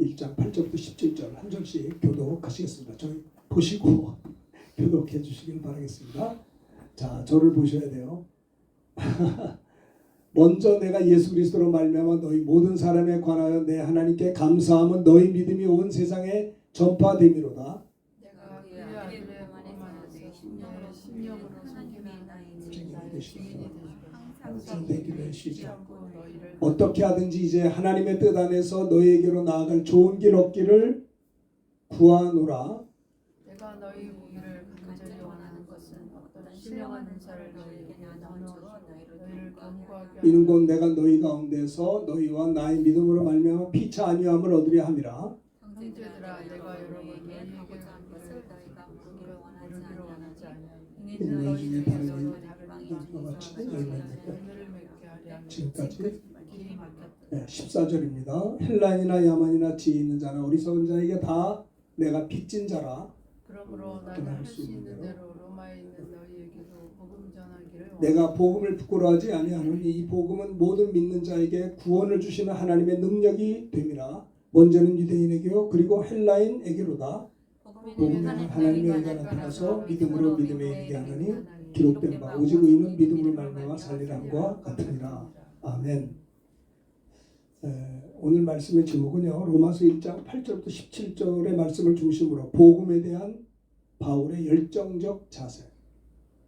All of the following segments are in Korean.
1장 8절부터 17절 한 절씩 교독하시겠습니다. 저희 보시고 교독해 주시길 바라겠습니다. 자, 저를 보셔야 돼요. 먼저 내가 예수 그리스도로 말미암아 너희 모든 사람에 관하여 내 하나님께 감사함은 너희 믿음이 온 세상에 전파됨이로다. 내가 그의 아들의 몸안에서 내 심령으로 섬김이 나의 주인이 항상 되기를 시작. 않고 너희를 어떻게 하든지 이제 하나님의 뜻 안에서 너희에게로 나아갈 좋은 길 얻기를 구하노라. 내가 너희 보기를 간절히 원하는 것은 어떤 신령한 은사를 너희에게 나누어 너희를 견고하게 이는 곧 내가 너희 가운데서 너희와 나의 믿음으로 말미암아 피차 안위함을 얻으려 함이라. 형제들아 내가 여러분 너희에게 한 것을 너희가 모르기를 원하지 아니하니 이는 너희 중에 다른 너희로 이 다른 이와 같이 열매를 맺게. 열매를 맺게 하려 함이니 지금까지 길이 막혔다. 14절입니다. 헬라인이나 야만이나 지혜 있는 자나 어리석은 자에게 다 내가 빚진 자라. 그러므로 나는 할 수 있는 대로 로마에 있는 너희에게도 복음 전하기를 내가 복음을 부끄러워하지 아니하노니 이 복음은 모든 믿는 자에게 구원을 주시는 하나님의 능력이 됨이라. 먼저는 유대인에게요 그리고 헬라인에게로다. 복음은 하나님의 의가 나타나서 믿음으로 믿음에 이르게 하느니 기록된 바 오직 의인은 믿음으로 말미암아 살리람과 같으니라. 아멘. 오늘 말씀의 제목은요 로마서 1장 8절부터 17절의 말씀을 중심으로 복음에 대한 바울의 열정적 자세,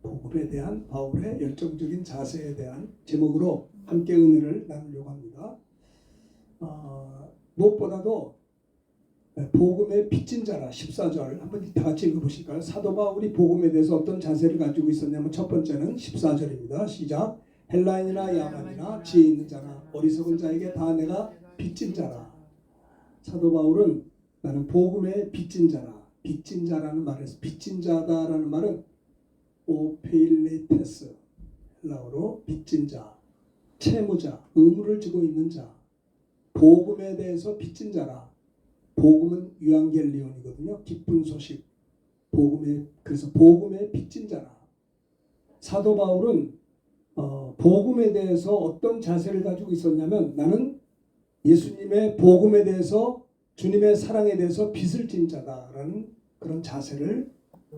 복음에 대한 바울의 열정적인 자세에 대한 제목으로 함께 은혜를 나누려고 합니다. 무엇보다도 복음의 빚진 자라 14절 한번 다 같이 읽어보실까요? 사도 바울이 복음에 대해서 어떤 자세를 가지고 있었냐면 첫 번째는 14절입니다. 시작. 헬라인이나 야만이나 지혜 있는 자나 어리석은 자에게 다 내가 빚진 자라. 사도 바울은 나는 복음의 빚진 자라. 빚진 자라는 말에서 빚진 자다라는 말은 오페일레테스, 헬라어로 빚진 자, 채무자, 의무를 지고 있는 자. 복음에 대해서 빚진 자라. 복음은 유앙겔리온이거든요. 기쁜 소식. 그래서 복음의 빚진 자라. 사도 바울은 복음에 대해서 어떤 자세를 가지고 있었냐면 나는 예수님의 복음에 대해서 주님의 사랑에 대해서 빚을 진 자다라는 그런 자세를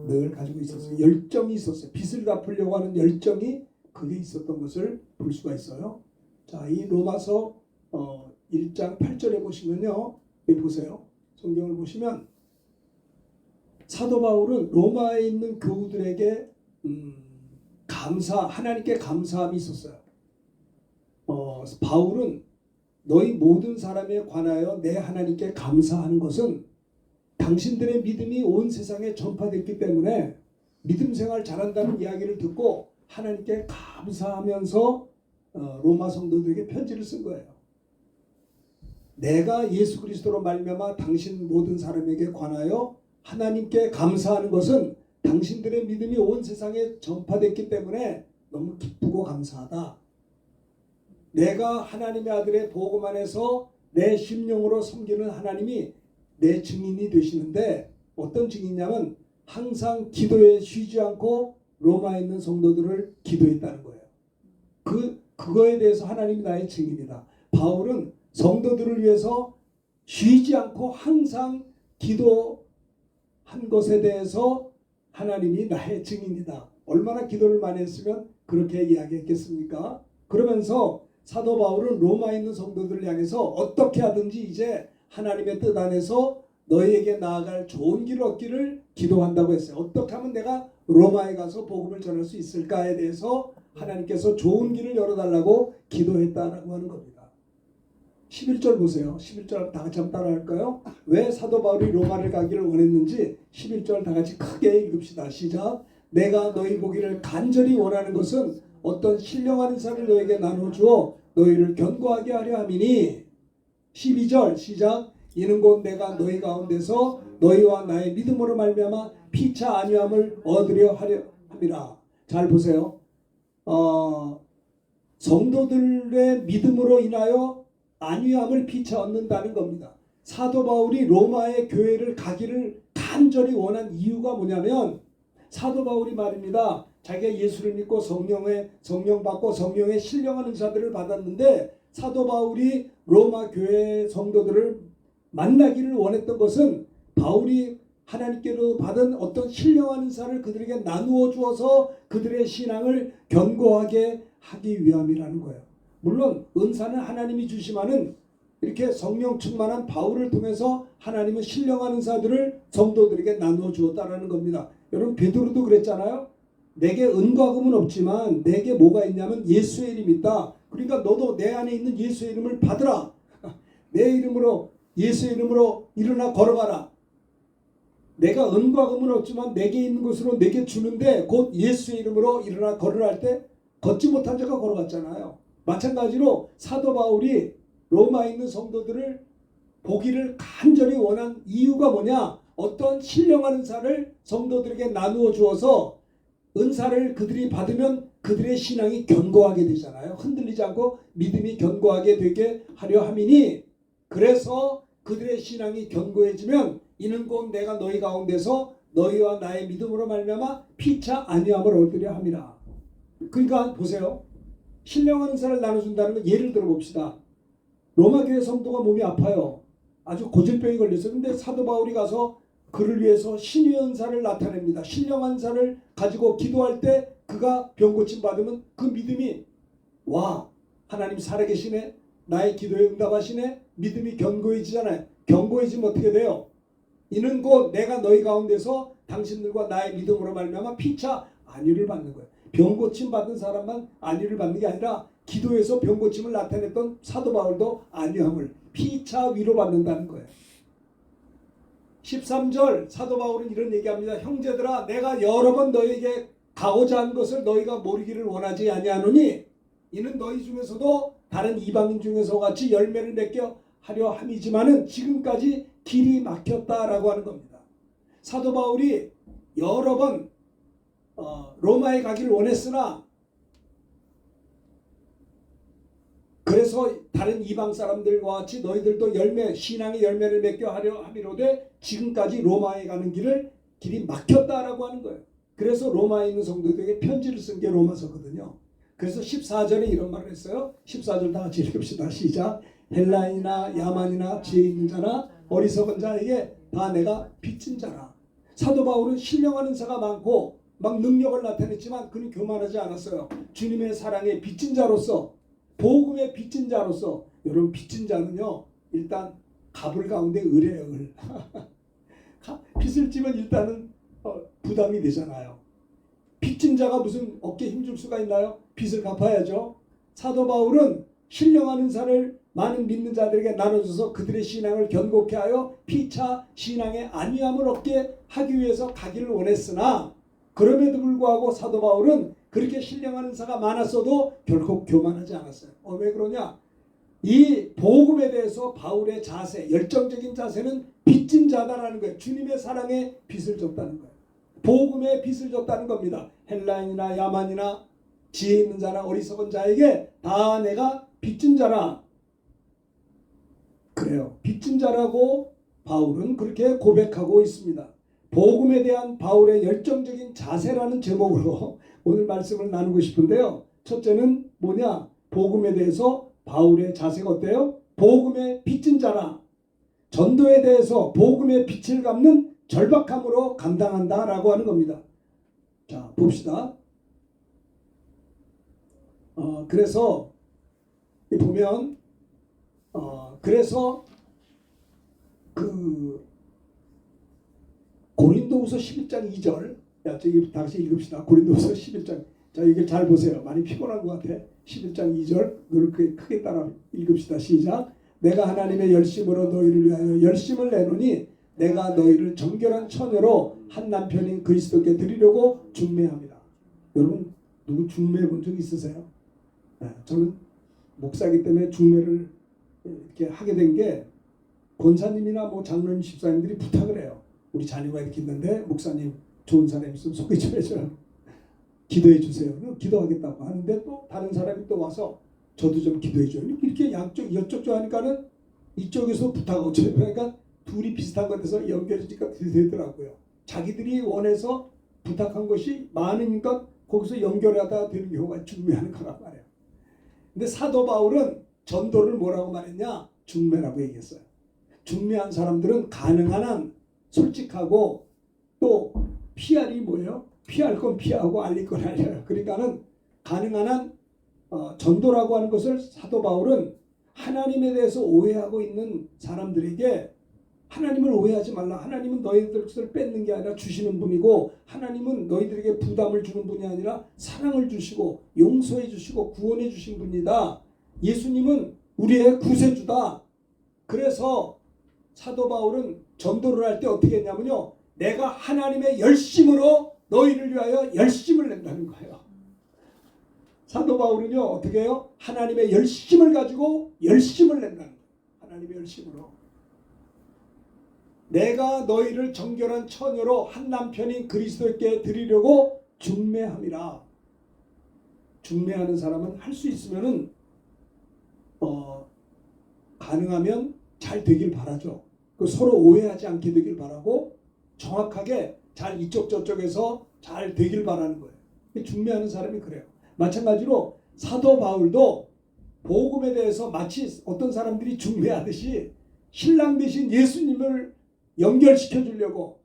늘 가지고 있었어요. 열정이 있었어요. 빚을 갚으려고 하는 열정이 그게 있었던 것을 볼 수가 있어요. 자, 이 로마서 1장 8절에 보시면요. 여기 보세요. 성경을 보시면 사도 바울은 로마에 있는 교우들에게 하나님께 감사함이 있었어요. 바울은 너희 모든 사람에 관하여 내 하나님께 감사하는 것은 당신들의 믿음이 온 세상에 전파됐기 때문에 믿음 생활 잘한다는 이야기를 듣고 하나님께 감사하면서 로마 성도들에게 편지를 쓴 거예요. 내가 예수 그리스도로 말미암아 당신 모든 사람에게 관하여 하나님께 감사하는 것은 당신들의 믿음이 온 세상에 전파됐기 때문에 너무 기쁘고 감사하다. 내가 하나님의 아들의 복음 안에서 내 심령으로 섬기는 하나님이 내 증인이 되시는데 어떤 증인이냐면 항상 기도에 쉬지 않고 로마에 있는 성도들을 기도했다는 거예요. 그거에 대해서 하나님이 나의 증인이다. 바울은 성도들을 위해서 쉬지 않고 항상 기도한 것에 대해서 하나님이 나의 증인이다. 얼마나 기도를 많이 했으면 그렇게 이야기했겠습니까? 그러면서 사도 바울은 로마에 있는 성도들을 향해서 어떻게 하든지 이제 하나님의 뜻 안에서 너희에게 나아갈 좋은 길을 얻기를 기도한다고 했어요. 어떻게 하면 내가 로마에 가서 복음을 전할 수 있을까에 대해서 하나님께서 좋은 길을 열어달라고 기도했다라고 하는 겁니다. 11절 보세요. 11절 다 같이 한번 따라할까요? 왜 사도 바울이 로마를 가기를 원했는지 11절 다 같이 크게 읽읍시다. 시작. 내가 너희 보기를 간절히 원하는 것은 어떤 신령한 인사를 너에게 나눠주어 너희를 견고하게 하려 함이니 12절 시작. 이는 곧 내가 너희 가운데서 너희와 나의 믿음으로 말미암아 피차 안위함을 얻으려 하려 함이라. 잘 보세요. 성도들의 믿음으로 인하여 안위함을 피차 얻는다는 겁니다. 사도 바울이 로마의 교회를 가기를 간절히 원한 이유가 뭐냐면 사도 바울이 말입니다. 자기가 예수를 믿고 성령 받고 성령의 신령한 은사들을 받았는데 사도 바울이 로마 교회 성도들을 만나기를 원했던 것은 바울이 하나님께로 받은 어떤 신령한 은사를 그들에게 나누어 주어서 그들의 신앙을 견고하게 하기 위함이라는 거예요. 물론 은사는 하나님이 주시마는 이렇게 성령 충만한 바울을 통해서 하나님은 신령한 은사들을 성도들에게 나누어 주었다라는 겁니다. 여러분 베드로도 그랬잖아요. 내게 은과 금은 없지만 내게 뭐가 있냐면 예수의 이름이 있다. 그러니까 너도 내 안에 있는 예수의 이름을 받으라. 내 이름으로 예수의 이름으로 일어나 걸어가라. 내가 은과 금은 없지만 내게 있는 것으로 내게 주는데 곧 예수의 이름으로 일어나 걸으라 할 때 걷지 못한 자가 걸어갔잖아요. 마찬가지로 사도 바울이 로마에 있는 성도들을 보기를 간절히 원한 이유가 뭐냐? 어떤 신령한 은사를 성도들에게 나누어 주어서 은사를 그들이 받으면 그들의 신앙이 견고하게 되잖아요. 흔들리지 않고 믿음이 견고하게 되게 하려 함이니, 그래서 그들의 신앙이 견고해지면 이는 곧 내가 너희 가운데서 너희와 나의 믿음으로 말미암아 피차 아니함을 얻으려 함이라. 그러니까 보세요. 신령한 은사를 나눠준다는 건 예를 들어 봅시다. 로마 교회 성도가 몸이 아파요. 아주 고질병이 걸렸어요. 근데 사도 바울이 가서 그를 위해서 신의 은사를 나타냅니다. 신령한 은사를 가지고 기도할 때 그가 병 고침 받으면 그 믿음이 와, 하나님 살아계시네, 나의 기도에 응답하시네, 믿음이 견고해지잖아요. 견고해지면 어떻게 돼요? 이는 곧 내가 너희 가운데서 당신들과 나의 믿음으로 말미암아 피차 안위를 받는 거예요. 병 고침 받은 사람만 안위를 받는 게 아니라 기도에서 병 고침을 나타냈던 사도 바울도 안위함을 피차 위로 받는다는 거예요. 13절 사도 바울은 이런 얘기합니다. 형제들아, 내가 여러 번 너희에게 가고자 한 것을 너희가 모르기를 원하지 아니하노니 이는 너희 중에서도 다른 이방인 중에서 같이 열매를 맺게 하려 함이지만은 지금까지 길이 막혔다라고 하는 겁니다. 사도 바울이 여러 번 로마에 가기를 원했으나 그래서 다른 이방 사람들과 같이 너희들도 신앙의 열매를 맺게 하려 함이로되 지금까지 로마에 가는 길이 막혔다라고 하는 거예요. 그래서 로마에 있는 성도들에게 편지를 쓴 게 로마서거든요. 그래서 14절에 이런 말을 했어요. 14절 다 같이 읽읍시다. 시작. 헬라인이나 야만이나 지혜 있는 자나 어리석은 자에게 다 내가 빚진 자라. 사도 바울은 신령한 은사가 많고 막 능력을 나타냈지만 그는 교만하지 않았어요. 주님의 사랑에 빚진 자로서, 복음의 빚진 자로서. 여러분, 빚진 자는요 일단 갑을 가운데 을이에요. 을. 빚을 지면 일단은 부담이 되잖아요. 빚진 자가 무슨 어깨에 힘줄 수가 있나요? 빚을 갚아야죠. 사도 바울은 신령한 은사를 많은 믿는 자들에게 나눠줘서 그들의 신앙을 견고케 하여 피차 신앙의 안위함을 얻게 하기 위해서 가기를 원했으나 그럼에도 불구하고 사도 바울은 그렇게 신령한 은사가 많았어도 결코 교만하지 않았어요. 왜 그러냐? 이 복음에 대해서 바울의 자세, 열정적인 자세는 빚진 자다라는 거예요. 주님의 사랑에 빚을 졌다는 거예요. 복음에 빚을 졌다는 겁니다. 헬라인이나 야만이나 지혜 있는 자나 어리석은 자에게 다 내가 빚진 자라. 그래요. 빚진 자라고 바울은 그렇게 고백하고 있습니다. 복음에 대한 바울의 열정적인 자세라는 제목으로 오늘 말씀을 나누고 싶은데요. 첫째는 뭐냐? 복음에 대해서 바울의 자세가 어때요? 복음의 빚진 자라. 전도에 대해서 복음의 빚을 갚는 절박함으로 감당한다라고 하는 겁니다. 자, 봅시다. 그래서 보면 그래서 그 고린도후서 11장 2절, 저기 다시 읽읍시다. 고린도후서 11장. 자, 이게 잘 보세요. 많이 피곤한 것 같아. 11장 2절 그렇게 크게 따라 읽읍시다. 시작. 내가 하나님의 열심으로 너희를 위하여 열심을 내노니 내가 너희를 정결한 처녀로 한 남편인 그리스도께 드리려고 중매합니다. 여러분, 누구 중매해 본 적 있으세요? 저는 목사이기 때문에 중매를 이렇게 하게 된 게 권사님이나 뭐 장로님, 집사님들이 부탁을 해요. 우리 자녀가 이렇게 있는데 목사님 좋은 사람 있으면 소개 좀 해줘요. 기도해 주세요. 기도하겠다고 하는데 또 다른 사람이 또 와서 저도 좀 기도해 줘요. 이렇게 양쪽 이쪽 하니까는 이쪽에서 부탁하고 그러니까 둘이 비슷한 것에서 연결해지니까 되더라고요. 자기들이 원해서 부탁한 것이 많으니까 거기서 연결하다 되는 경우가 중매하는 거란 말이에요. 근데 사도 바울은 전도를 뭐라고 말했냐? 중매라고 얘기했어요. 중매한 사람들은 가능한 한 솔직하고 또 PR이 뭐예요? 피할 건 피하고 알릴 건 알려요. 그러니까는 가능한 한 전도라고 하는 것을 사도 바울은 하나님에 대해서 오해하고 있는 사람들에게 하나님을 오해하지 말라. 하나님은 너희들 것을 뺏는 게 아니라 주시는 분이고 하나님은 너희들에게 부담을 주는 분이 아니라 사랑을 주시고 용서해 주시고 구원해 주신 분이다. 예수님은 우리의 구세주다. 그래서 사도 바울은 전도를 할 때 어떻게 했냐면요. 내가 하나님의 열심으로 너희를 위하여 열심을 낸다는 거예요. 사도 바울은요. 어떻게 해요? 하나님의 열심을 가지고 열심을 낸다는 거예요. 하나님의 열심으로. 내가 너희를 정결한 처녀로 한 남편인 그리스도께 드리려고 중매함이라. 중매하는 사람은 할 수 있으면은 가능하면 잘 되길 바라죠. 서로 오해하지 않게 되길 바라고 정확하게 잘 이쪽 저쪽에서 잘 되길 바라는 거예요. 중매하는 사람이 그래요. 마찬가지로 사도 바울도 복음에 대해서 마치 어떤 사람들이 중매하듯이 신랑 되신 예수님을 연결시켜 주려고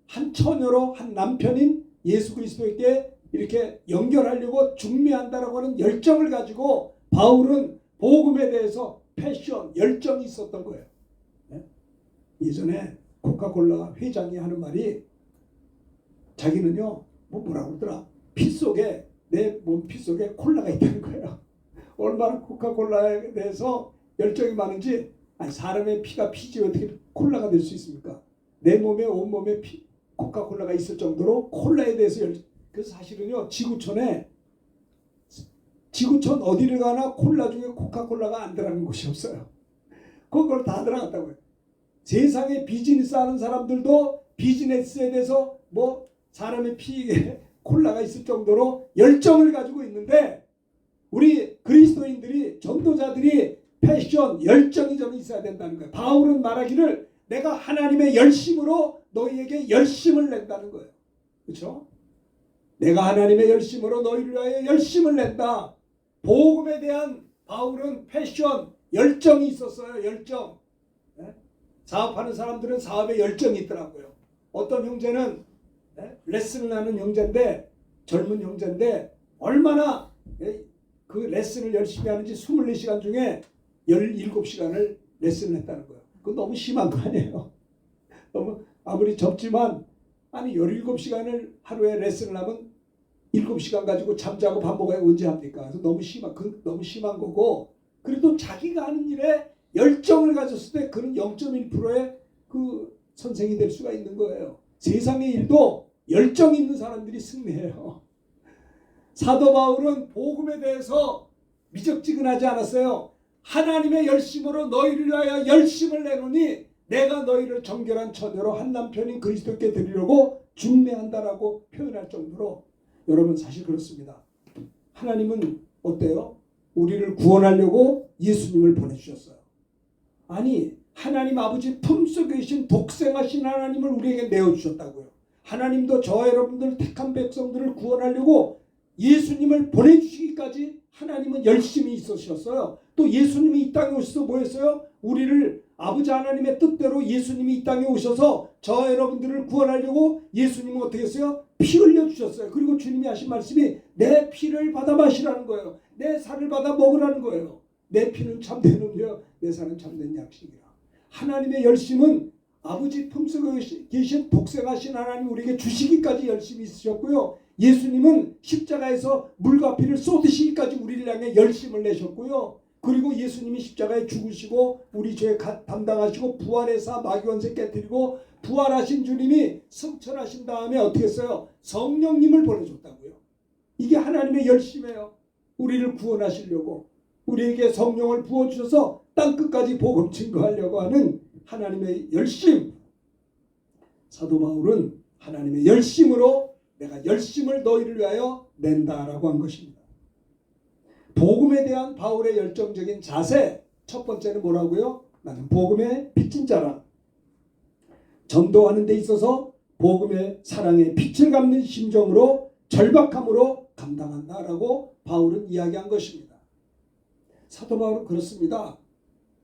한 처녀로 한 남편인 예수 그리스도에게 이렇게 연결하려고 중매한다라고 하는 열정을 가지고 바울은 복음에 대해서 패션, 열정이 있었던 거예요. 예전에 코카콜라 회장이 하는 말이 자기는요 뭐라고 그러더라. 피 속에 내 몸 피 속에 콜라가 있다는 거예요. 얼마나 코카콜라에 대해서 열정이 많은지. 아니 사람의 피가 피지 어떻게 콜라가 될 수 있습니까? 내 몸에 온몸에 코카콜라가 있을 정도로 콜라에 대해서 그래서 사실은요 지구촌 어디를 가나 콜라 중에 코카콜라가 안 들어가는 곳이 없어요. 그걸 다 들어갔다고요. 세상에 비즈니스 하는 사람들도 비즈니스에 대해서 뭐 사람의 피에 콜라가 있을 정도로 열정을 가지고 있는데 우리 그리스도인들이 전도자들이 패션, 열정이 좀 있어야 된다는 거예요. 바울은 말하기를 내가 하나님의 열심으로 너희에게 열심을 낸다는 거예요. 그렇죠? 내가 하나님의 열심으로 너희를 위하여 열심을 낸다. 복음에 대한 바울은 패션, 열정이 있었어요. 열정. 사업하는 사람들은 사업에 열정이 있더라고요. 어떤 형제는 레슨을 하는 형제인데 젊은 형제인데 얼마나 그 레슨을 열심히 하는지 24시간 중에 17시간을 레슨을 했다는 거예요. 그건 너무 심한 거 아니에요? 너무 아무리 접지만 아니 17시간을 하루에 레슨을 하면 7시간 가지고 잠자고 밥 먹어야 언제 합니까? 그래서 너무 심한 거고 그래도 자기가 하는 일에 열정을 가졌을 때 그는 0.1%의 그 선생이 될 수가 있는 거예요. 세상의 일도 열정 있는 사람들이 승리해요. 사도 바울은 복음에 대해서 미적지근하지 않았어요. 하나님의 열심으로 너희를 위하여 열심을 내노니 내가 너희를 정결한 처녀로 한 남편인 그리스도께 드리려고 중매한다라고 표현할 정도로 여러분 사실 그렇습니다. 하나님은 어때요? 우리를 구원하려고 예수님을 보내주셨어요. 아니 하나님 아버지 품속에 계신 독생하신 하나님을 우리에게 내어주셨다고요. 하나님도 저와 여러분들 택한 백성들을 구원하려고 예수님을 보내주시기까지 하나님은 열심히 있으셨어요. 또 예수님이 이 땅에 오셔서 뭐 했어요? 우리를 아버지 하나님의 뜻대로 예수님이 이 땅에 오셔서 저와 여러분들을 구원하려고 예수님은 어떻게 했어요? 피 흘려주셨어요. 그리고 주님이 하신 말씀이 내 피를 받아 마시라는 거예요. 내 살을 받아 먹으라는 거예요. 내 피는 참된 음료, 내 살은 참된 약식이라. 하나님의 열심은 아버지 품속에 계신 독생하신 하나님 우리에게 주시기까지 열심히 있으셨고요. 예수님은 십자가에서 물과 피를 쏟으시기까지 우리를 향해 열심을 내셨고요. 그리고 예수님이 십자가에 죽으시고 우리 죄 담당하시고 부활해서 마귀원세 깨뜨리고 부활하신 주님이 승천하신 다음에 어떻게 했어요? 성령님을 보내줬다고요. 이게 하나님의 열심이에요. 우리를 구원하시려고 우리에게 성령을 부어주셔서 땅끝까지 복음 증거하려고 하는 하나님의 열심. 사도 바울은 하나님의 열심으로 내가 열심을 너희를 위하여 낸다라고 한 것입니다. 복음에 대한 바울의 열정적인 자세 첫 번째는 뭐라고요? 나는 복음의 빚진 자라. 전도하는 데 있어서 복음의 사랑의 빛을 갚는 심정으로 절박함으로 감당한다라고 바울은 이야기한 것입니다. 사도 바울은 그렇습니다.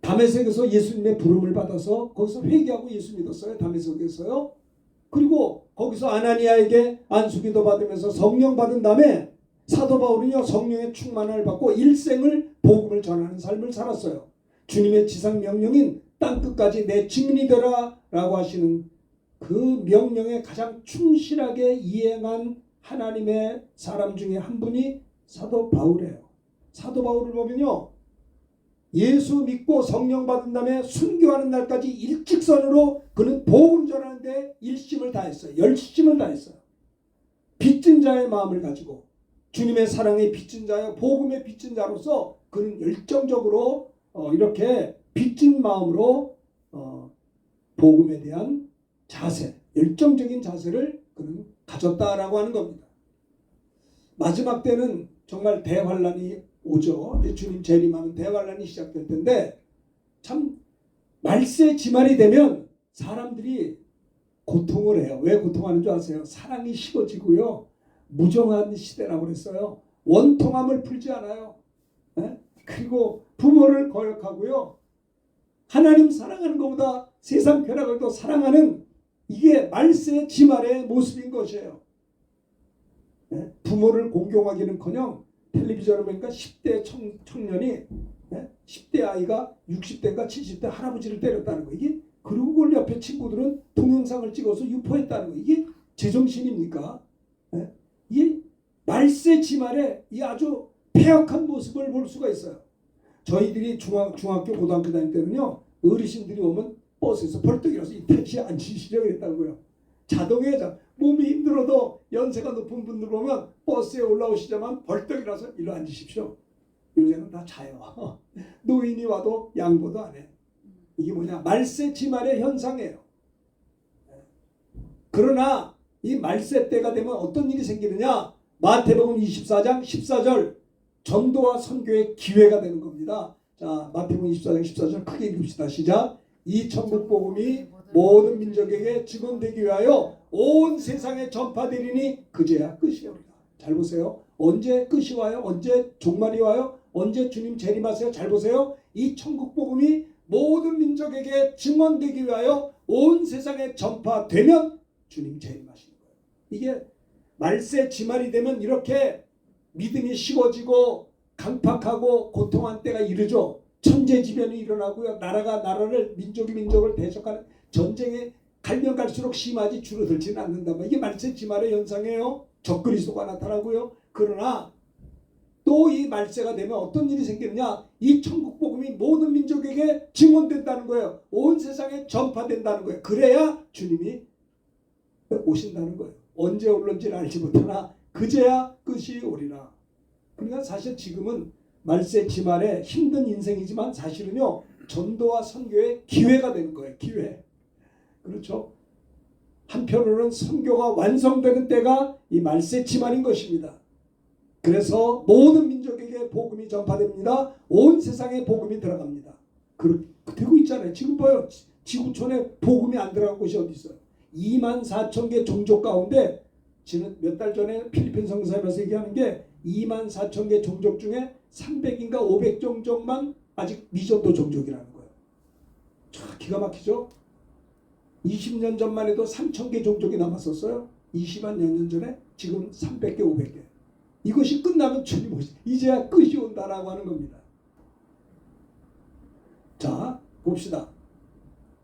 다메섹에서 예수님의 부름을 받아서 거기서 회개하고 예수 믿었어요. 다메섹에서요. 그리고 거기서 아나니아에게 안수기도 받으면서 성령 받은 다음에 사도 바울은요 성령의 충만을 받고 일생을 복음을 전하는 삶을 살았어요. 주님의 지상 명령인 땅끝까지 내 증인이 되라 라고 하시는 그 명령에 가장 충실하게 이행한 하나님의 사람 중에 한 분이 사도 바울이에요. 사도 바울을 보면요 예수 믿고 성령 받은 다음에 순교하는 날까지 일직선으로 그는 복음 전하는데 일심을 다했어요. 열심을 다했어요. 빚진 자의 마음을 가지고 주님의 사랑의 빚진 자여 복음의 빚진 자로서 그는 열정적으로 이렇게 빚진 마음으로 복음에 대한 자세, 열정적인 자세를 그는 가졌다라고 하는 겁니다. 마지막 때는 정말 대환란이 오죠. 주님 재림하면 대환란이 시작될 텐데 참 말세 지말이 되면 사람들이 고통을 해요. 왜 고통하는 줄 아세요? 사랑이 식어지고요. 무정한 시대라고 그랬어요. 원통함을 풀지 않아요. 네? 그리고 부모를 거역하고요. 하나님 사랑하는 것보다 세상 쾌락을 더 사랑하는 이게 말세 지말의 모습인 것이에요. 네? 부모를 공경하기는커녕 텔레비전을 보니까 10대 청년이 10대 아이가 60대인가 70대 할아버지를 때렸다는 거. 이게 그리고 그걸 옆에 친구들은 동영상을 찍어서 유포했다는 거. 이게 제정신입니까? 이 말세 지말에 이 아주 폐역한 모습을 볼 수가 있어요. 저희들이 중학교 고등학교 다닐 때는요 어르신들이 오면 버스에서 벌떡 일어나서 이 택시에 앉으시려고 했다고요. 자동에 몸이 힘들어도 연세가 높은 분들 보면 버스에 올라오시자만 벌떡 일어나서 일로 앉으십시오. 요새는 다 자요. 노인이 와도 양보도 안 해. 이게 뭐냐? 말세 지말의 현상이에요. 그러나 이 말세 때가 되면 어떤 일이 생기느냐? 마태복음 24장 14절 전도와 선교의 기회가 되는 겁니다. 자, 마태복음 24장 14절 크게 읽읍시다. 시작. 이 천국 복음이 모든 민족에게 증언되기 위하여 온 세상에 전파되리니 그제야 끝이 오리라. 잘 보세요. 언제 끝이 와요? 언제 종말이 와요? 언제 주님 재림하세요? 잘 보세요. 이 천국 복음이 모든 민족에게 증언되기 위하여 온 세상에 전파되면 주님 재림하시는 거예요. 이게 말세 지말이 되면 이렇게 믿음이 식어지고 강팍하고 고통한 때가 이르죠. 천재지변이 일어나고요. 나라가 나라를 민족이 민족을 대적하는 전쟁에 갈면 갈수록 심하지 줄어들지는 않는다. 이게 말세 지말의 현상이에요. 적그리스도가 나타나고요. 그러나 또 이 말세가 되면 어떤 일이 생기느냐? 이 천국 복음이 모든 민족에게 증언된다는 거예요. 온 세상에 전파된다는 거예요. 그래야 주님이 오신다는 거예요. 언제 올는지는 알지 못하나 그제야 끝이 오리라. 그러니까 사실 지금은 말세 지말에 힘든 인생이지만 사실은요 전도와 선교의 기회가 되는 거예요. 기회. 그렇죠. 한편으로는 선교가 완성되는 때가 이 말세 지말인 것입니다. 그래서 모든 민족에게 복음이 전파됩니다. 온 세상에 복음이 들어갑니다. 그렇게 되고 있잖아요. 지금 봐요. 지구촌에 복음이 안 들어간 곳이 어디 있어요? 24,000개 종족 가운데 지난 몇 달 전에 필리핀 성사에서 얘기하는 게 24,000개 종족 중에 300인가 500 종족만 아직 미전도 종족이라는 거예요. 참 기가 막히죠? 20년 전만 해도 3,000개 종족이 남았었어요. 20만 년 전에 지금 300개 500개. 이것이 끝나면 주님 오시 이제야 끝이 온다라고 하는 겁니다. 자 봅시다.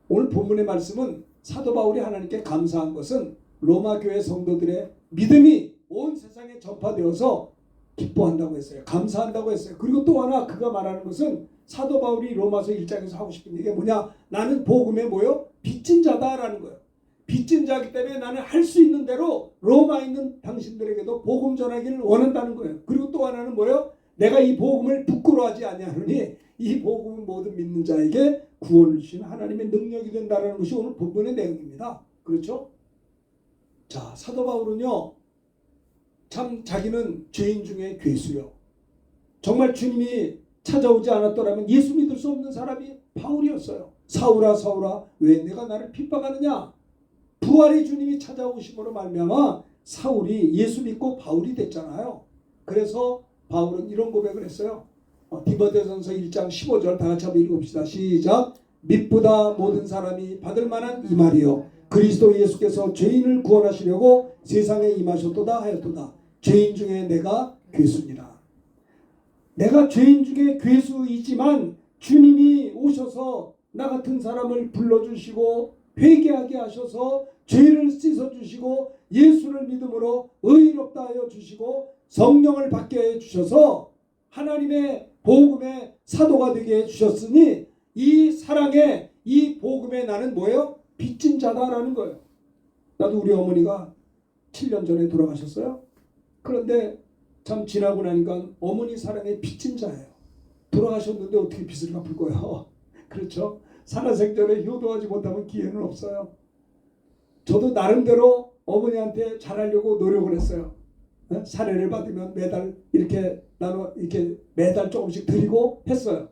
오늘 본문의 말씀은 사도 바울이 하나님께 감사한 것은 로마 교회 성도들의 믿음이 온 세상에 전파되어서 기뻐한다고 했어요. 감사한다고 했어요. 그리고 또 하나 그가 말하는 것은 사도 바울이 로마서 1장에서 하고 싶은 얘기가 뭐냐? 나는 복음에 뭐요? 빚진 자다라는 거예요. 빚진 자이기 때문에 나는 할 수 있는 대로 로마에 있는 당신들에게도 복음 전하기를 원한다는 거예요. 그리고 또 하나는 뭐예요? 내가 이 복음을 부끄러워하지 아니하노니 이 복음은 모든 믿는 자에게 구원을 주시는 하나님의 능력이 된다는 것이 오늘 본문의 내용입니다. 그렇죠? 자, 사도 바울은요. 참 자기는 죄인 중에 괴수요. 정말 주님이 찾아오지 않았더라면 예수 믿을 수 없는 사람이 바울이었어요. 사울아 사울아 왜 내가 나를 핍박하느냐? 부활의 주님이 찾아오심으로 말미암아 사울이 예수 믿고 바울이 됐잖아요. 그래서 바울은 이런 고백을 했어요. 디모데전서 1장 15절 다 같이 한번 읽읍시다. 시작. mit보다 모든 사람이 받을 만한 이 말이요 그리스도 예수께서 죄인을 구원하시려고 세상에 임하셨도다 하였도다. 죄인 중에 내가 괴수니라. 내가 죄인 중에 괴수이지만 주님이 오셔서 나 같은 사람을 불러주시고 회개하게 하셔서 죄를 씻어주시고 예수를 믿음으로 의롭다 하여 주시고 성령을 받게 해 주셔서 하나님의 복음의 사도가 되게 해주셨으니 이 사랑의 이 복음에 나는 뭐예요? 빚진 자다라는 거예요. 나도 우리 어머니가 7년 전에 돌아가셨어요. 그런데 참 지나고 나니까 어머니 사랑에 빚진 자예요. 돌아가셨는데 어떻게 빚을 갚을 거예요? 그렇죠? 살아생전에 효도하지 못하면 기회는 없어요. 저도 나름대로 어머니한테 잘하려고 노력을 했어요. 사례를 받으면 매달 이렇게 나눠 이렇게 매달 조금씩 드리고 했어요.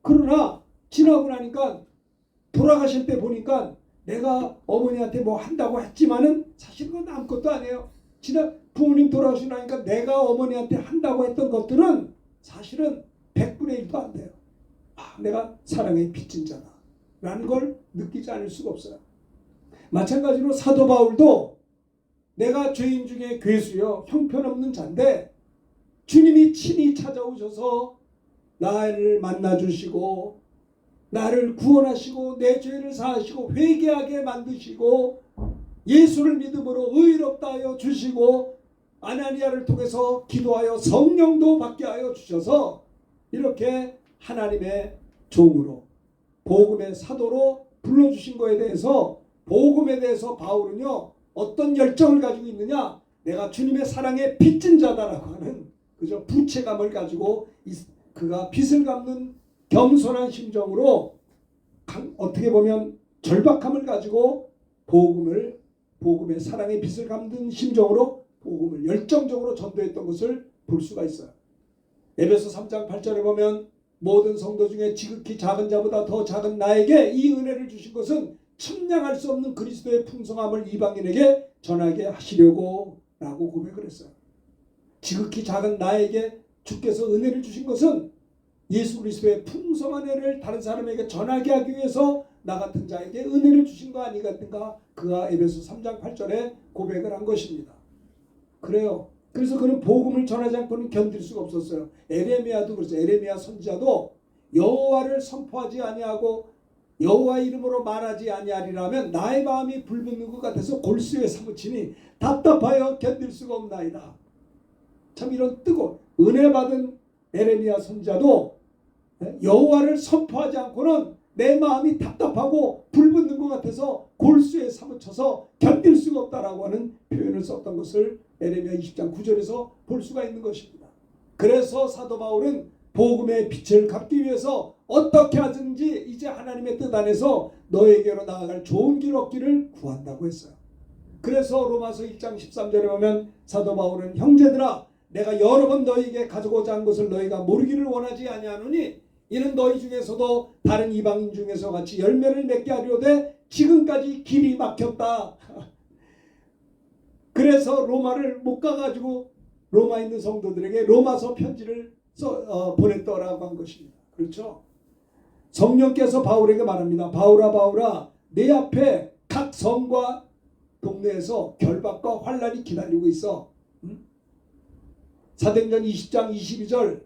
그러나 지나고 나니까 돌아가실 때 보니까 내가 어머니한테 뭐 한다고 했지만은 사실은 그건 아무것도 아니에요. 부모님 돌아가시고 나니까 내가 어머니한테 한다고 했던 것들은 사실은 100분의 1도 안 돼요. 내가 사랑의 빚진 자다 라는 걸 느끼지 않을 수가 없어요. 마찬가지로 사도 바울도 내가 죄인 중에 괴수요 형편없는 자인데 주님이 친히 찾아오셔서 나를 만나주시고 나를 구원하시고 내 죄를 사하시고 회개하게 만드시고 예수를 믿음으로 의롭다 하여 주시고 아나니아를 통해서 기도하여 성령도 받게 하여 주셔서 이렇게 하나님의 종으로 복음의 사도로 불러주신 거에 대해서 복음에 대해서 바울은요 어떤 열정을 가지고 있느냐, 내가 주님의 사랑에 빚진 자다라고 하는 그저 부채감을 가지고 그가 빚을 갚는 겸손한 심정으로 어떻게 보면 절박함을 가지고 복음의 사랑의 빚을 갚는 심정으로 복음을 열정적으로 전도했던 것을 볼 수가 있어요. 에베소 3장 8절에 보면 모든 성도 중에 지극히 작은 자보다 더 작은 나에게 이 은혜를 주신 것은 측량할 수 없는 그리스도의 풍성함을 이방인에게 전하게 하시려고 라고 고백을 했어요. 지극히 작은 나에게 주께서 은혜를 주신 것은 예수 그리스도의 풍성한 은혜를 다른 사람에게 전하게 하기 위해서 나 같은 자에게 은혜를 주신 거 아니겠는가? 그가 에베소 3장 8절에 고백을 한 것입니다. 그래요. 그래서 그는 복음을 전하지 않고는 견딜 수가 없었어요. 에레미야도 그랬어요. 에레미야 선지자도 여호와를 선포하지 아니하고 여호와 이름으로 말하지 아니하리라면 나의 마음이 불붙는 것 같아서 골수에 사무치니 답답하여 견딜 수가 없나이다. 참 이런 뜨거운 은혜 받은 에레미야 선지자도 여호와를 선포하지 않고는 내 마음이 답답하고 불붙는 것 같아서 골수에 사무쳐서 견딜 수가 없다라고 하는 표현을 썼던 것을 에레미야 20장 9절에서 볼 수가 있는 것입니다. 그래서 사도 바울은 복음의 빛을 갚기 위해서 어떻게 하든지 이제 하나님의 뜻 안에서 너에게로 나아갈 좋은 길 얻기를 구한다고 했어요. 그래서 로마서 1장 13절에 보면 사도 바울은 형제들아 내가 여러 번 너희에게 가져오자 한 것을 너희가 모르기를 원하지 아니하노니 이는 너희 중에서도 다른 이방인 중에서 같이 열매를 맺게 하려되 지금까지 길이 막혔다. 그래서 로마를 못 가가지고 로마에 있는 성도들에게 로마서 편지를 보냈더라고 한 것입니다. 그렇죠? 성령께서 바울에게 말합니다. 바울아 내 앞에 각 성과 동네에서 결박과 환난이 기다리고 있어. 사도행전 20장 22절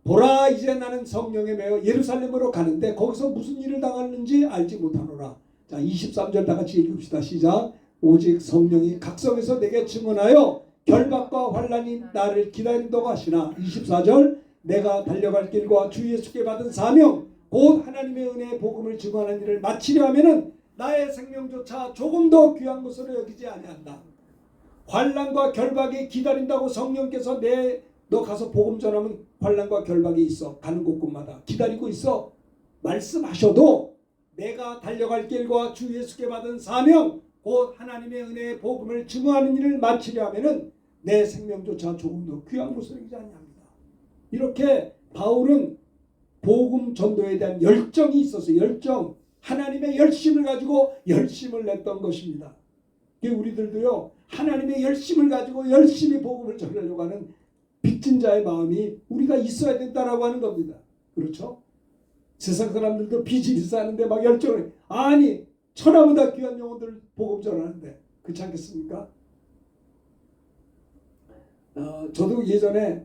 보라 이제 나는 성령에 매여 예루살렘으로 가는데 거기서 무슨 일을 당하는지 알지 못하노라. 자 23절 다 같이 읽읍시다. 시작. 오직 성령이 각성에서 내게 증언하여 결박과 환난이 나를 기다린다고 하시나 24절 내가 달려갈 길과 주 예수께 받은 사명 곧 하나님의 은혜의 복음을 증언하는 일을 마치려 하면은 나의 생명조차 조금 더 귀한 것으로 여기지 아니한다. 환난과 결박이 기다린다고 성령께서 너 가서 복음 전하면 환난과 결박이 있어. 가는 곳곳마다 기다리고 있어. 말씀하셔도 내가 달려갈 길과 주 예수께 받은 사명 곧 하나님의 은혜의 복음을 증언하는 일을 마치려 하면은 내 생명조차 조금 더 귀한 것으로 여기지 아니합니다. 이렇게 바울은 복음 전도에 대한 열정이 있었어요. 열정. 하나님의 열심을 가지고 열심을 냈던 것입니다. 우리들도요. 하나님의 열심을 가지고 열심히 복음을 전하려고 하는 빚진 자의 마음이 우리가 있어야 된다라고 하는 겁니다. 그렇죠? 세상 사람들도 비즈니스 하는데 막 열정을 아니 천하보다 귀한 영혼들 복음 전하는데 그렇지 않겠습니까? 저도 예전에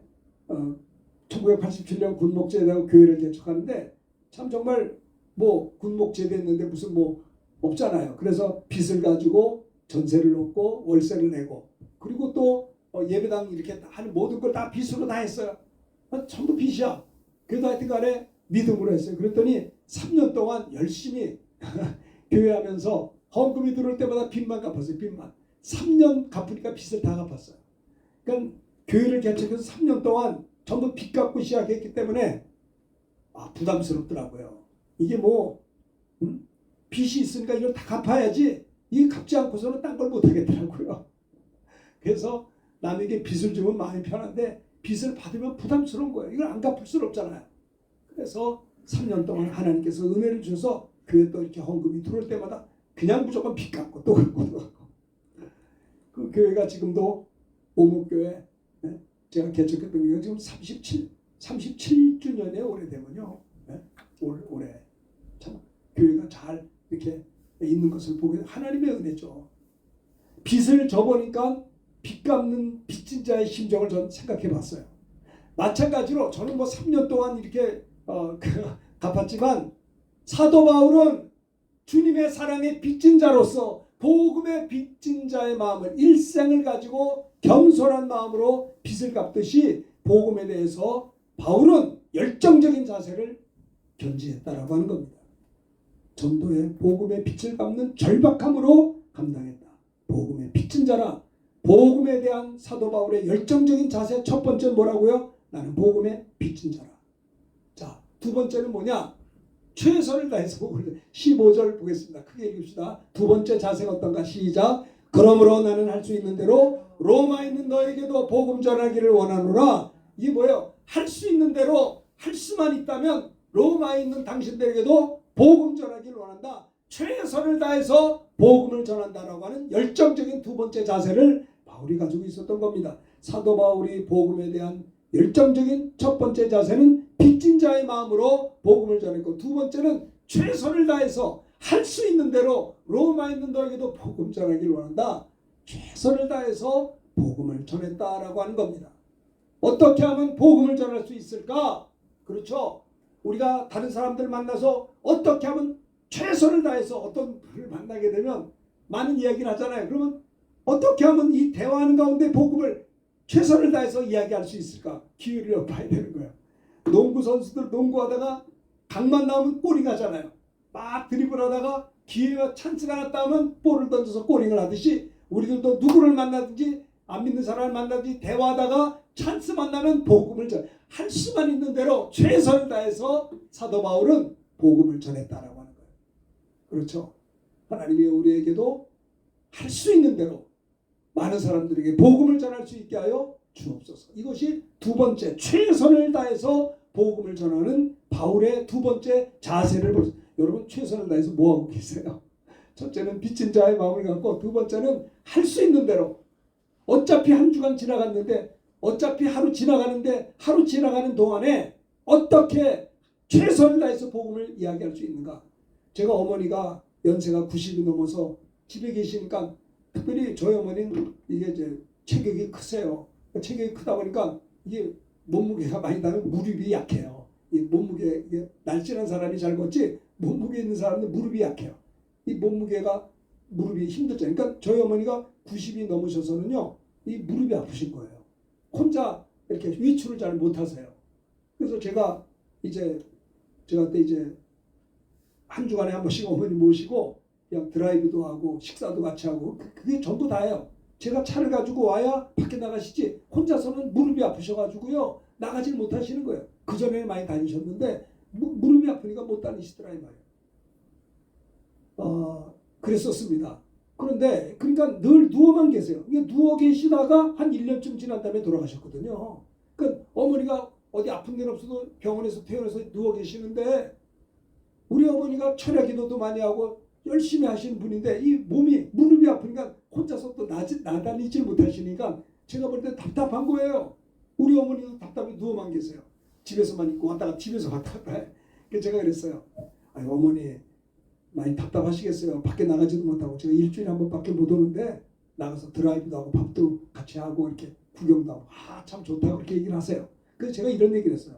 1987년 군목제대하고 교회를 개척하는데 참 정말 뭐 군목제대 했는데 무슨 뭐 없잖아요. 그래서 빚을 가지고 전세를 놓고 월세를 내고 그리고 또 예배당 이렇게 하는 모든 걸 다 빚으로 다 했어요. 전부 빚이야. 그래도 하여튼 간에 믿음으로 했어요. 그랬더니 3년 동안 열심히 교회하면서 헌금이 들어올 때마다 빚만 갚았어요. 빚만. 3년 갚으니까 빚을 다 갚았어요. 그러니까 교회를 개척해서 3년 동안 전부 빚 갚고 시작했기 때문에 부담스럽더라고요. 이게 뭐 빚이 있으니까 이걸 다 갚아야지 이게 갚지 않고서는 딴 걸 못하겠더라고요. 그래서 남에게 빚을 주면 마음이 편한데 빚을 받으면 부담스러운 거예요. 이걸 안 갚을 수는 없잖아요. 그래서 3년 동안 하나님께서 은혜를 주셔서 교회 또 이렇게 헌금이 들어올 때마다 그냥 무조건 빚 갚고 또 갚고 또 갚고 그 교회가 지금도 오목교회 제가 개척했던 교회가 지금 37주년에 오래되면요. 올해 참 교회가 잘 이렇게 있는 것을 보게 하나님의 은혜죠. 빚을 져보니까 빚 갚는 빚진 자의 심정을 저는 생각해 봤어요. 마찬가지로 저는 뭐 3년 동안 이렇게 갚았지만 사도 바울은 주님의 사랑의 빚진 자로서 복음의 빚진 자의 마음을 일생을 가지고 겸손한 마음으로 빚을 갚듯이 복음에 대해서 바울은 열정적인 자세를 견지했다라고 하는 겁니다. 전도의 복음의 빚을 갚는 절박함으로 감당했다. 복음의 빚진 자라. 복음에 대한 사도 바울의 열정적인 자세 첫 번째는 뭐라고요? 나는 복음의 빚진 자라. 자, 두 번째는 뭐냐? 최선을 다해서 15절 보겠습니다. 크게 읽읍시다. 두 번째 자세가 어떤가? 시작. 그러므로 나는 할 수 있는 대로 로마에 있는 너에게도 복음 전하기를 원하노라. 이게 뭐예요? 할 수 있는 대로 할 수만 있다면 로마에 있는 당신들에게도 복음 전하기를 원한다. 최선을 다해서 복음을 전한다라고 하는 열정적인 두 번째 자세를 바울이 가지고 있었던 겁니다. 사도 바울이 복음에 대한 열정적인 첫 번째 자세는 빚진 자의 마음으로 복음을 전했고 두 번째는 최선을 다해서 할 수 있는 대로 로마에 있는 너에게도 복음 전하기를 원한다. 최선을 다해서 복음을 전했다라고 하는 겁니다. 어떻게 하면 복음을 전할 수 있을까? 그렇죠. 우리가 다른 사람들 만나서 어떻게 하면 최선을 다해서 어떤 분을 만나게 되면 많은 이야기를 하잖아요. 그러면 어떻게 하면 이 대화하는 가운데 복음을 최선을 다해서 이야기할 수 있을까? 기회를 봐야 되는 거예요. 농구 선수들 농구하다가 강만 나오면 골이 가잖아요. 막 드리블하다가 기회와 찬스가 났다 하면 볼을 던져서 골링을 하듯이 우리들도 누구를 만나든지 안 믿는 사람을 만나든지 대화하다가 찬스 만나면 복음을 할 수만 있는 대로 최선을 다해서 사도 바울은 복음을 전했다라고 하는 거예요. 그렇죠. 하나님이 우리에게도 할 수 있는 대로 많은 사람들에게 복음을 전할 수 있게 하여 주옵소서. 이것이 두 번째 최선을 다해서 복음을 전하는 바울의 두 번째 자세를 보세요. 여러분 최선을 다해서 뭐하고 계세요? 첫째는 빚진 자의 마음을 갖고 두 번째는 할 수 있는 대로 어차피 한 주간 지나갔는데 어차피 하루 지나가는데 하루 지나가는 동안에 어떻게 최선을 다해서 복음을 이야기할 수 있는가. 제가 어머니가 연세가 90이 넘어서 집에 계시니까 특별히 저희 어머니는 이게 이제 체격이 크세요. 체격이 크다 보니까 이게 몸무게가 많이 나면 무릎이 약해요. 이 몸무게 이게 날씬한 사람이 잘 걷지 몸무게 있는 사람은 무릎이 약해요. 이 몸무게가 무릎이 힘들죠. 그러니까 저희 어머니가 90이 넘으셔서는요 이 무릎이 아프신 거예요. 혼자 이렇게 외출을 잘 못하세요. 그래서 제가 그때 이제 한 주간에 한 번씩 어머니 모시고 그냥 드라이브도 하고 식사도 같이 하고 그게 전부 다예요. 제가 차를 가지고 와야 밖에 나가시지 혼자서는 무릎이 아프셔가지고요 나가질 못하시는 거예요. 그전에 많이 다니셨는데 무릎이 아프니까 못 다니시더라 이 말이에요. 그랬었습니다. 그런데 그러니까 늘 누워만 계세요. 누워 계시다가 한 1년쯤 지난 다음에 돌아가셨거든요. 그러니까 어머니가 어디 아픈 데는 없어도 병원에서 퇴원해서 누워 계시는데 우리 어머니가 철야 기도도 많이 하고 열심히 하시는 분인데 이 몸이 무릎이 아프니까 혼자서 또 나다니질 못하시니까 제가 볼 때 답답한 거예요. 우리 어머니도 답답해 누워만 계세요. 집에서만 있고 왔다가 집에서 왔다 갔다 해. 그래서 제가 그랬어요. 아니, 어머니 많이 답답하시겠어요. 밖에 나가지도 못하고 제가 일주일에 한 번밖에 못 오는데 나가서 드라이브도 하고 밥도 같이 하고 이렇게 구경도 하고 참 좋다고 그렇게 얘기를 하세요. 그래서 제가 이런 얘기를 했어요.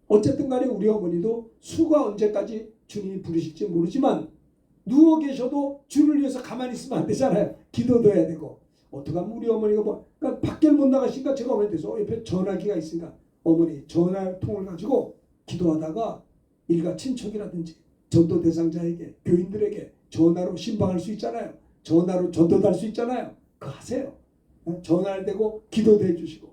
어쨌든 간에 우리 어머니도 수가 언제까지 주님이 부르실지 모르지만 누워 계셔도 주를 위해서 가만히 있으면 안 되잖아요. 기도도 해야 되고. 어떻게 하면 우리 어머니가 그러니까 밖에 못 나가시니까 제가 어머니한테서 옆에 전화기가 있으니까 어머니 전화통을 가지고 기도하다가 일가 친척이라든지 전도 대상자에게 교인들에게 전화로 신방할 수 있잖아요. 전화로 전도도 할 수 있잖아요. 그거 하세요. 전화를 대고 기도도 해주시고.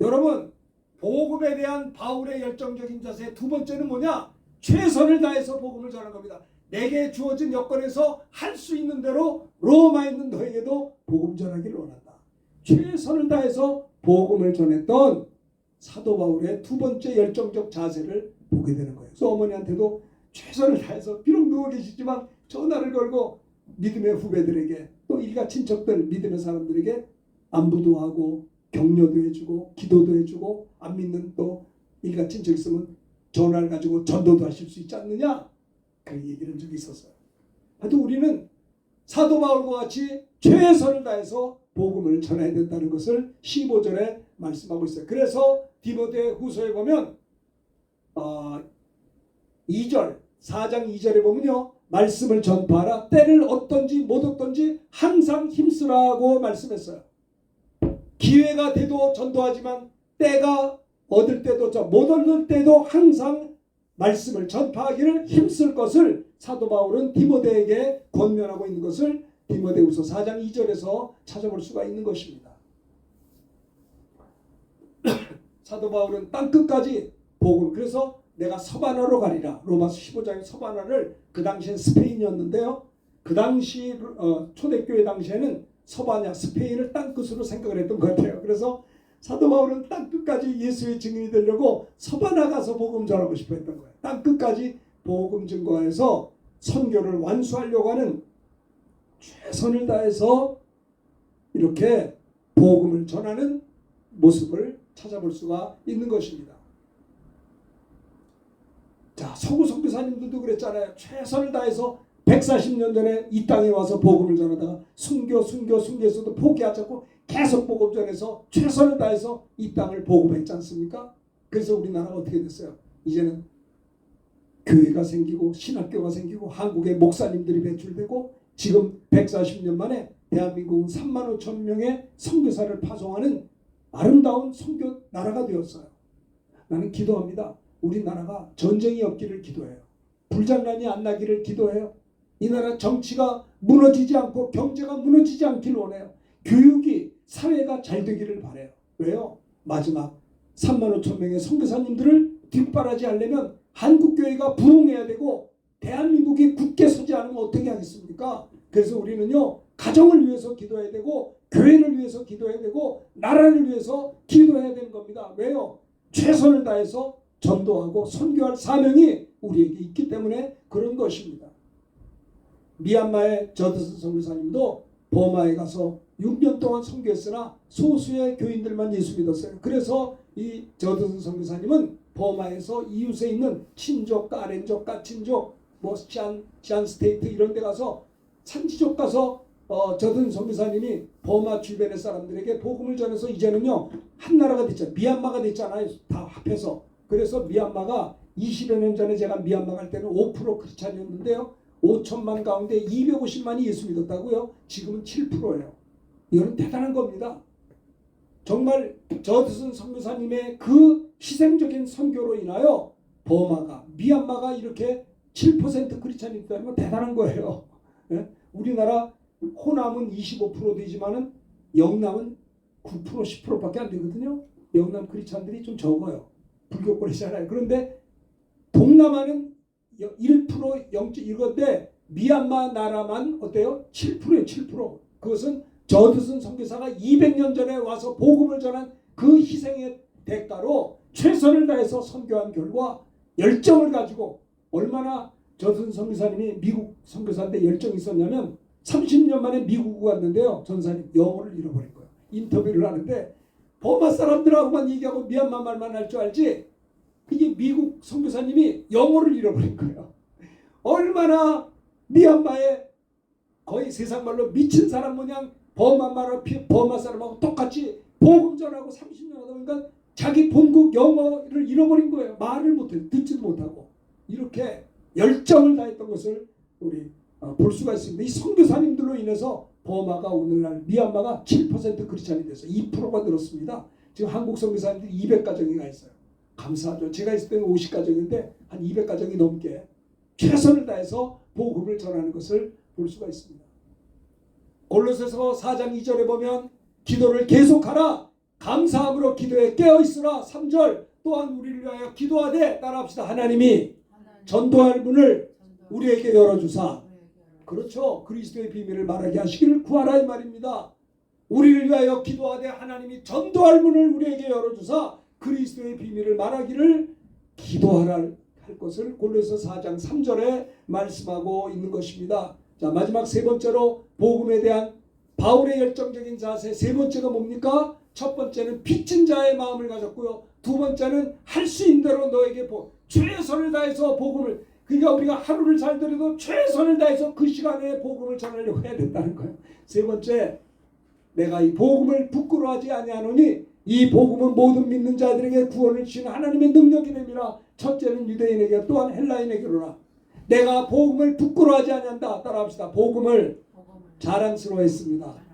여러분 복음에 대한 바울의 열정적인 자세 두 번째는 뭐냐? 최선을 다해서 복음을 전하는 겁니다. 내게 주어진 여건에서 할 수 있는 대로 로마에 있는 너에게도 복음 전하기를 원한다. 최선을 다해서 복음을 전했던 사도 바울의 두 번째 열정적 자세를 보게 되는 거예요. 그래서 어머니한테도 최선을 다해서 비록 누워 계시지만 전화를 걸고 믿음의 후배들에게 또 일가 친척들 믿음의 사람들에게 안부도 하고 격려도 해주고 기도도 해주고 안 믿는 또 일가 친척 있으면 전화를 가지고 전도도 하실 수 있지 않느냐? 그 얘기를 한 적이 있었어요. 하여튼 우리는 사도 바울과 같이 최선을 다해서 복음을 전해야 된다는 것을 15절에 말씀하고 있어요. 그래서 디모데 후서에 보면 2절 4장 2절에 보면요. 말씀을 전파하라. 때를 얻든지 못 얻든지 항상 힘쓰라고 말씀했어요. 기회가 돼도 전도하지만 때가 얻을 때도 못 얻을 때도 항상 말씀을 전파하기를 힘쓸 것을 사도 바울은 디모데에게 권면하고 있는 것을 디모데후서 4장 2절에서 찾아볼 수가 있는 것입니다. 사도 바울은 땅끝까지 복음, 그래서 내가 서바나로 가리라. 로마서 15장의 서바나를 그 당시엔 스페인이었는데요. 그 당시 초대교회 당시에는 서바냐 스페인을 땅끝으로 생각을 했던 것 같아요. 그래서 사도 바울은 땅끝까지 예수의 증인이 되려고 서바나 가서 복음 전하고 싶어 했던 거예요. 땅끝까지 복음 증거해서 선교를 완수하려고 하는 최선을 다해서 이렇게 복음을 전하는 모습을 찾아볼 수가 있는 것입니다. 자, 서구 선교사님들도 그랬잖아요. 최선을 다해서 140년 전에 이 땅에 와서 복음을 전하다가 순교에서도 포기하자고 계속 복음 전해서 최선을 다해서 이 땅을 복음했지 않습니까? 그래서 우리나라가 어떻게 됐어요? 이제는 교회가 생기고 신학교가 생기고 한국에 목사님들이 배출되고 지금 140년 만에 대한민국은 3만 5천 명의 선교사를 파송하는 아름다운 선교 나라가 되었어요. 나는 기도합니다. 우리나라가 전쟁이 없기를 기도해요. 불장난이 안 나기를 기도해요. 이 나라 정치가 무너지지 않고 경제가 무너지지 않기를 원해요. 교육이 사회가 잘 되기를 바라요. 왜요? 마지막 3만 5천 명의 선교사님들을 뒷바라지 하려면 한국교회가 부흥해야 되고 대한민국이 굳게 서지 않으면 어떻게 하겠습니까? 그래서 우리는요. 가정을 위해서 기도해야 되고 교회를 위해서 기도해야 되고 나라를 위해서 기도해야 되는 겁니다. 왜요? 최선을 다해서 전도하고 선교할 사명이 우리에게 있기 때문에 그런 것입니다. 미얀마의 저드슨 선교사님도 버마에 가서 6년 동안 선교했으나 소수의 교인들만 예수 믿었어요. 그래서 이 저드슨 선교사님은 버마에서 이웃에 있는 친족, 까렌족, 까친족, 시안 스테이트 이런 데 가서 산지족 가서 저든 선교사님이 버마 주변의 사람들에게 복음을 전해서 이제는요 한 나라가 됐잖아요. 미얀마가 됐잖아요. 다 합해서. 그래서 미얀마가 20여 년 전에 제가 미얀마 갈 때는 5% 크리스찬이었는데요. 5천만 가운데 250만이 예수 믿었다고요. 지금은 7%예요. 이건 대단한 겁니다. 정말 저드슨 선교사님의 그 희생적인 선교로 인하여 버마가 미얀마가 이렇게 7% 크리스찬이 있다는 건 대단한 거예요. 예? 우리나라 호남은 25% 되지만은 영남은 9% 10%밖에 안 되거든요. 영남 크리스찬들이 좀 적어요. 불교권이잖아요. 그런데 동남아는 1% 0. 이건데 미얀마 나라만 어때요? 7%예요. 7%. 그것은 저드슨 선교사가 200년 전에 와서 복음을 전한 그 희생의 대가로 최선을 다해서 선교한 결과 열정을 가지고 얼마나 저드슨 선교사님이 미국 선교사인데 열정이 있었냐면 30년 만에 미국 왔는데요. 전사님 영어를 잃어버린 거예요. 인터뷰를 하는데 버마 사람들하고만 얘기하고 미얀마 말만 할 줄 알지. 이게 미국 선교사님이 영어를 잃어버린 거예요. 얼마나 미얀마에 거의 세상 말로 미친 사람 모양 버마 사람하고 똑같이 복음 전하고 30년 하다 보니까 자기 본국 영어를 잃어버린 거예요. 말을 못해, 듣지도 못하고. 이렇게 열정을 다했던 것을 우리 볼 수가 있습니다. 이 선교사님들로 인해서 버마가 오늘날 미얀마가 7% 크리스찬이 돼서 2%가 늘었습니다. 지금 한국 선교사님들이 200가정이나 있어요. 감사하죠. 제가 있을 때는 50가정인데 한 200가정이 넘게 최선을 다해서 복음을 전하는 것을 볼 수가 있습니다. 골로새서 4장 2절에 보면 기도를 계속하라. 감사함으로 기도에 깨어있으라. 3절 또한 우리를 위하여 기도하되 따라합시다. 하나님이 전도할 문을 우리에게 열어주사. 그렇죠. 그리스도의 비밀을 말하게 하시기를 구하라 이 말입니다. 우리를 위하여 기도하되 하나님이 전도할 문을 우리에게 열어주사 그리스도의 비밀을 말하기를 기도하라 할 것을 골로새서 4장 3절에 말씀하고 있는 것입니다. 자, 마지막 세 번째로 복음에 대한 바울의 열정적인 자세, 세 번째가 뭡니까? 첫 번째는 빚진 자의 마음을 가졌고요. 두 번째는 할 수 있는 대로 너에게 최선을 다해서 복음을, 그러니까 우리가 하루를 살더라도 최선을 다해서 그 시간에 복음을 전하려고 해야 된다는 거예요. 세 번째, 내가 이 복음을 부끄러워하지 아니하노니 이 복음은 모든 믿는 자들에게 구원을 주시는 하나님의 능력이 됨이라. 첫째는 유대인에게 또한 헬라인에게로라. 내가 복음을 부끄러워하지 아니한다. 따라합시다. 복음을 자랑스러워했습니다.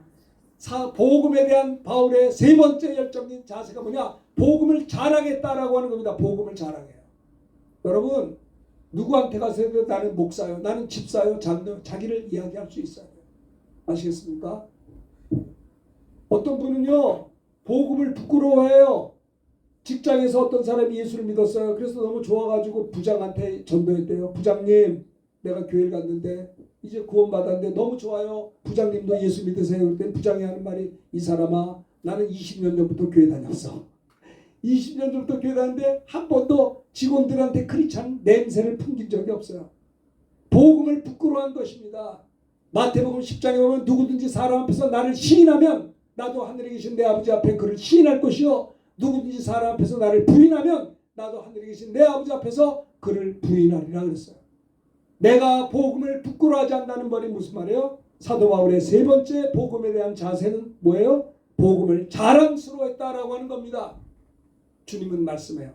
복음에 대한 바울의 세 번째 열정적인 자세가 뭐냐? 복음을 자랑했다라고 하는 겁니다. 복음을 자랑해요. 여러분, 누구한테 가서도 나는 목사요, 나는 집사요, 장로, 자기를 이야기할 수 있어야 돼요. 아시겠습니까? 어떤 분은요, 복음을 부끄러워해요. 직장에서 어떤 사람이 예수를 믿었어요. 그래서 너무 좋아가지고 부장한테 전도했대요. 부장님, 내가 교회를 갔는데 이제 구원받았는데 너무 좋아요. 부장님도 예수 믿으세요. 그때 부장이 하는 말이, 이 사람아, 나는 20년 전부터 교회 다녔어. 20년 전부터 교회 다녔는데 한 번도 직원들한테 크리스찬 냄새를 풍긴 적이 없어요. 복음을 부끄러워한 것입니다. 마태복음 10장에 보면 누구든지 사람 앞에서 나를 시인하면 나도 하늘에 계신 내 아버지 앞에 그를 시인할 것이요, 누구든지 사람 앞에서 나를 부인하면 나도 하늘에 계신 내 아버지 앞에서 그를 부인하리라 그랬어요. 내가 복음을 부끄러워하지 않는다는 말이 무슨 말이에요? 사도 바울의 세 번째 복음에 대한 자세는 뭐예요? 복음을 자랑스러워했다라고 하는 겁니다. 주님은 말씀해요.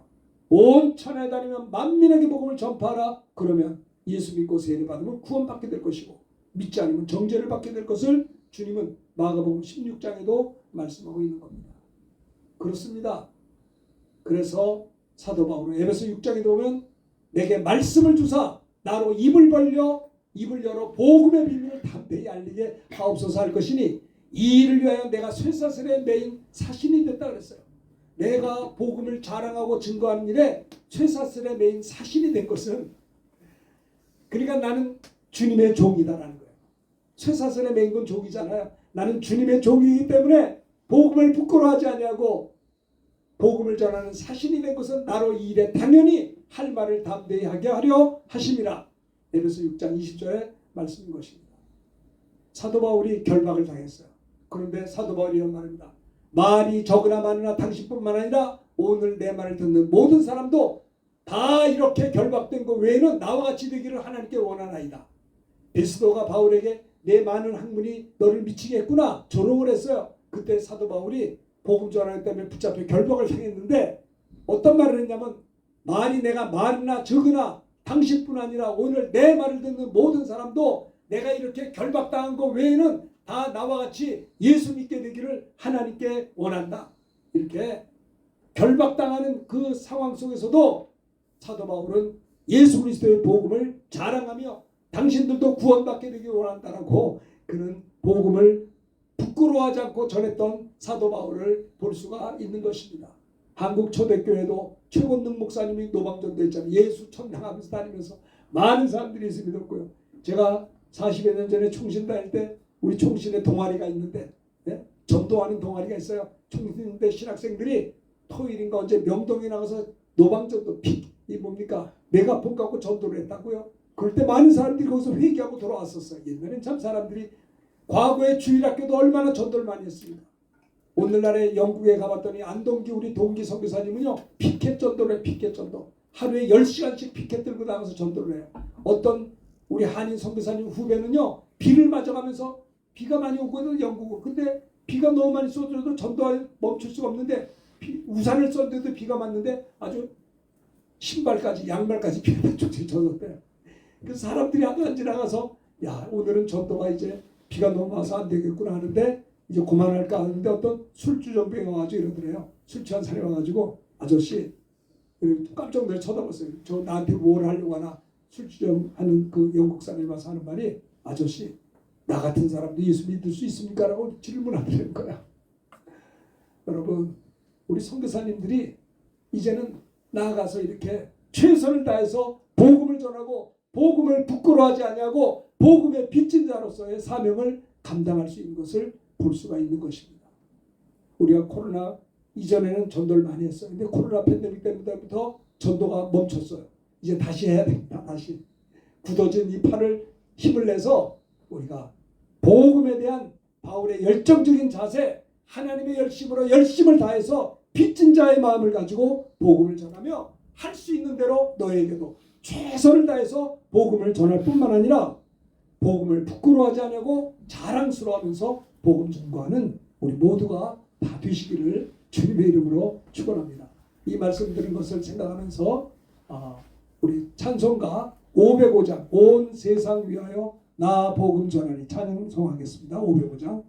온 천하에 다니면 만민에게 복음을 전파하라. 그러면 예수 믿고 세례 받으면 구원받게 될 것이고 믿지 않으면 정죄를 받게 될 것을 주님은 마가복음 16장에도 말씀하고 있는 겁니다. 그렇습니다. 그래서 사도 바울은 에베소 6장에 보면 내게 말씀을 주사 나로 입을 열어 복음의 비밀을 담대히 알리게 하옵소서 할 것이니 이 일을 위하여 내가 쇠사슬에 매인 사신이 됐다 그랬어요. 내가 복음을 자랑하고 증거하는 일에 쇠사슬에 매인 사신이 된 것은, 그러니까 나는 주님의 종이다라는 거예요. 쇠사슬에 매인 건 종이잖아요. 나는 주님의 종이기 때문에 복음을 부끄러워하지 아니하고 복음을 전하는 사신이 된 것은 나로 이 일에 당연히 할 말을 담대히 하게 하려 하심이라. 에베소 6장 20절의 말씀인 것입니다. 사도 바울이 결박을 당했어요. 그런데 사도 바울이 이런 말입니다. 말이 적으나 많으나 당신뿐만 아니라 오늘 내 말을 듣는 모든 사람도 다 이렇게 결박된 것 외에는 나와 같이 되기를 하나님께 원하나이다. 베스도가 바울에게 내 많은 학문이 너를 미치게 했구나 조롱을 했어요. 그때 사도 바울이 복음 전하기 때문에 붙잡혀 결박을 당했는데 어떤 말을 했냐면, 말이 내가 많으나 적으나 당신뿐 아니라 오늘 내 말을 듣는 모든 사람도 내가 이렇게 결박당한 것 외에는 다 나와 같이 예수 믿게 되기를 하나님께 원한다. 이렇게 결박당하는 그 상황 속에서도 사도 바울은 예수 그리스도의 복음을 자랑하며 당신들도 구원받게 되기를 원한다라고 그는 복음을 부끄러워하지 않고 전했던 사도 바울을 볼 수가 있는 것입니다. 한국 초대교회도 최원능 목사님이 노방전도 했잖아요. 예수 천당하면서 다니면서 많은 사람들이 예수 믿었고요. 제가 40여 년 전에 총신 다닐 때 우리 총신에 동아리가 있는데, 전도하는 동아리가 있어요. 총신대 신학생들이 토요일인가 언제 명동에 나가서 노방전도 이 뭡니까 메가폰 갖고 전도를 했다고요. 그럴 때 많은 사람들이 거기서 회개하고 돌아왔었어요. 옛날엔 참 사람들이 과거에 주일학교도 얼마나 전도를 많이 했습니다. 오늘날에 영국에 가봤더니 안동기 우리 동기 선교사님은요 피켓 전도를 해요. 피켓 전도. 하루에 10시간씩 피켓 들고 나가서 전도를 해요. 어떤 우리 한인 선교사님 후배는요 비를 맞아가면서 비가 많이 오거든 영국은. 근데 비가 너무 많이 쏟아져도 전도를 멈출 수가 없는데 우산을 썼는데도 비가 맞는데 아주 신발까지 양말까지 비가 쭉쭉 젖었대요. 그래서 사람들이 하도 지나가서 야 오늘은 전도가 이제 비가 너무 와서 안 되겠구나 하는데 이제 그만할까 하는데 어떤 술주정뱅이 와가지고 이러더래요. 술 취한 사람이 와가지고 아저씨 깜짝 놀라 쳐다봤어요. 저 나한테 뭘 하려고 하나. 술주정하는 그 영국 사람이 와서 하는 말이 아저씨 나 같은 사람도 예수 믿을 수 있습니까? 라고 질문하더라는 거야. 여러분 우리 선교사님들이 이제는 나아가서 이렇게 최선을 다해서 복음을 전하고 복음을 부끄러워하지 아니하고 복음의 빚진 자로서의 사명을 감당할 수 있는 것을 볼 수가 있는 것입니다. 우리가 코로나 이전에는 전도를 많이 했어요. 근데 코로나 팬데믹 때부터 전도가 멈췄어요. 이제 다시 해야 됩니다. 다시 굳어진 이 팔을 힘을 내서 우리가 복음에 대한 바울의 열정적인 자세, 하나님의 열심으로 열심을 다해서 빚진 자의 마음을 가지고 복음을 전하며 할 수 있는 대로 너에게도 최선을 다해서 복음을 전할 뿐만 아니라 복음을 부끄러워하지 않고 자랑스러워하면서 복음 전거하는 우리 모두가 다 되시기를 주님의 이름으로 축원합니다. 이 말씀 드린 것을 생각하면서 우리 찬송가 505장 온 세상 위하여 나 복음 전하리 찬양 성하겠습니다. 505장